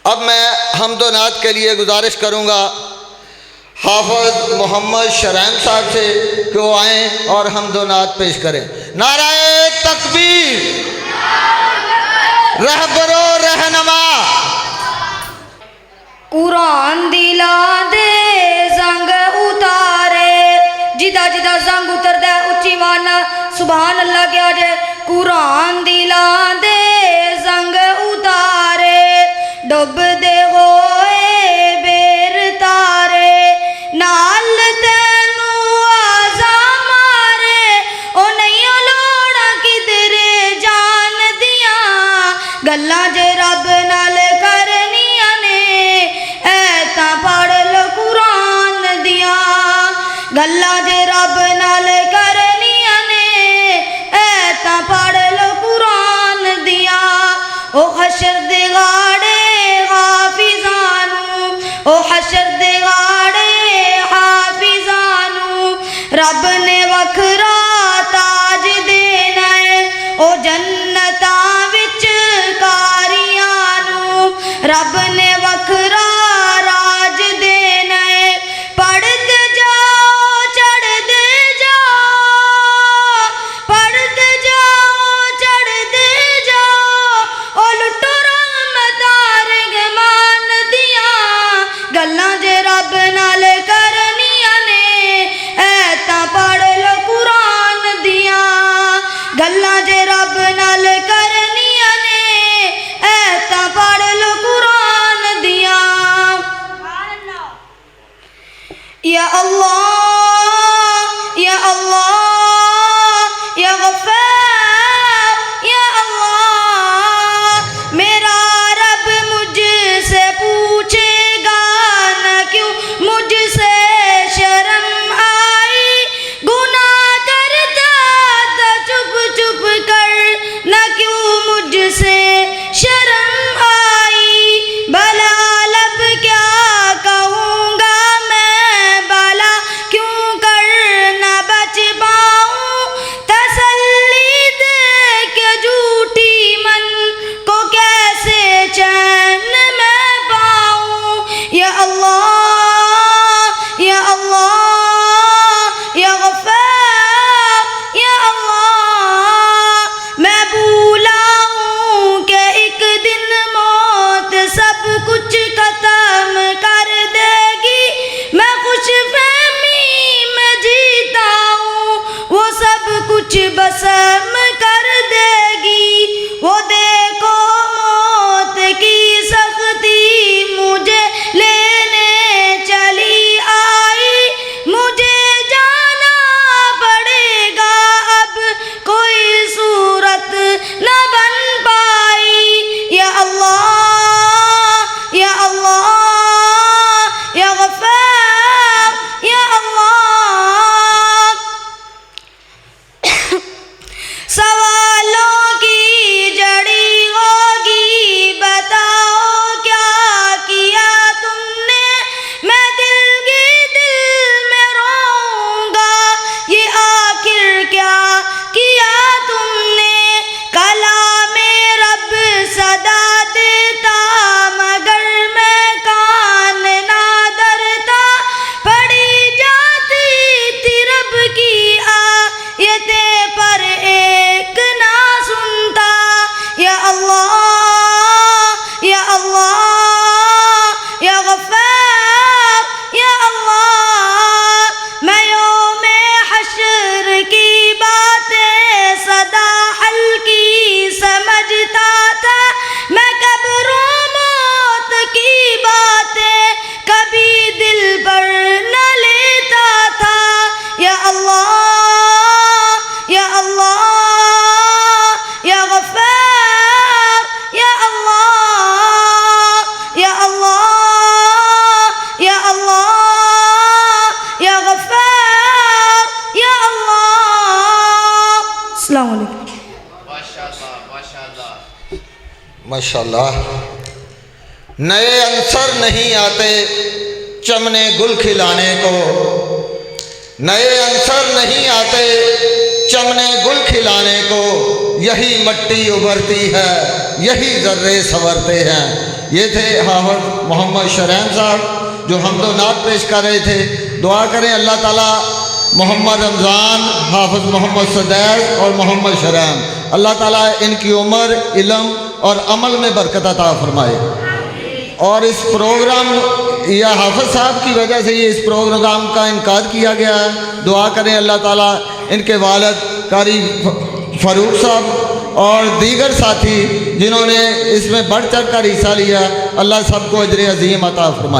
अब मैं हम्दो नात के लिए गुजारिश करूँगा हाफ़िज़ मोहम्मद शरैन साहब से कि वो आएँ और हम्दो नात पेश करें। नाराए तकबीर, रहबरो रहनमा। कुरान दिला दे जंग उतारे, जिदा जिदा जंग उतरदा उच्ची वान सुभान अल्लाह क्या जे। कुरान दिला दे जंग उतारे, डुब दे होए बेर तारे, नाल तेनू आजा मारे, ओ नहीं लोड़ा किधरे जान दिया, गल्लां जे रब नाल करनियां ने, ऐतां पढ़ लो कुरान दिया, गल्लां जे रब नाल करनियां ने, ऐतां पढ़ लो कुरान दिया। ओ हशर दे गाड़े हाफिज़ानू, ओ हशर दे गाड़े हाफिज़ानू, रब ने वखरा ताज देना है, ओ जन्नतां विच कारियां नू, रब ने वखरा राज देना है। पढ़ते जाओ चढ़ते जाओ, पढ़ते जाओ चढ़ते जाओ, ओ लुटो रहमतां रहमान दिया, गल्लां जे रब नाल करनियां ने, ऐतां पढ़ लो कुरान दिया, गल्लां जे रब नाल करनियां ने, ऐतां पढ़ लो कुरान दिया। या अल्लाह या अल्लाह या गफ्फार या अल्लाह, मेरा रब मुझसे पूछेगा न क्यों मुझसे शर्म आई, गुनाह करता था चुप चुप कर, न क्यों मुझसे शर्म आई, भला लब क्या कहूँगा मैं, भला क्यों कर न बच पाऊँ, तसल्ली दे के झूठी मन को कैसे चैन मैं पाऊँ। या अल्लाह या अल्लाह या गफ्फार या अल्लाह, मैं भूला हूँ कि एक दिन मौत सब कुछ खत्म कर देगी, मैं खुशफहमी में जीता हूँ, वो सब कुछ बसम कर देगी। वो देखो मौत की सख्ती मुझे लेने चली आई, मुझे जाना पड़ेगा अब कोई सूरत न बन पाई। या अल्लाह या अल्लाह या गफ्फार या अल्लाह, सवालों की जड़ी होगी, बताओ क्या किया तुमने, मैं दिल की दिल में रोऊंगा, ये आखिर क्या किया तुमने। कलामे रब सदा देता मगर मैं कान ना धरता, पढ़ी जाती थी रब की आयतें पर एक ना सुनता। या अल्लाह या अल्लाह या गफ्फार या अल्लाह, मैं यौमे हश्र की बातें सदा हल्की समझता था, मैं कब्रों मौत की बातें कभी दिल पर न लेता था। या अल्लाह या अल्लाह या गफ्फार या अल्लाह या अल्लाह या अल्लाह या गफ्फार या अल्लाह। अस्सलाम वालेकुम। माशाअल्लाह माशाअल्लाह माशाअल्लाह। नए अंसर नहीं आते चमने गुल खिलाने को, नए अंसर नहीं आते चमने गुल खिलाने को, यही मट्टी उभरती है, यही जर्रे संवरते हैं। ये थे हाफिज मोहम्मद शरैन साहब जो हम्दो नात पेश कर रहे थे। दुआ करें अल्लाह ताला मोहम्मद रमज़ान, हाफिज मोहम्मद सदैस और मोहम्मद शरैन, अल्लाह ताला इनकी उम्र, इल्म और अमल में बरकत अता फरमाए। और इस प्रोग्राम या हाफिज साहब की वजह से ये इस प्रोग्राम का इनकार किया गया है। दुआ करें अल्लाह ताला इनके वालिद कारी फ़ारूक साहब और दीगर साथी जिन्होंने इसमें बढ़ चढ़ कर हिस्सा लिया, अल्लाह सबको अजर अजीम अता फरमाए।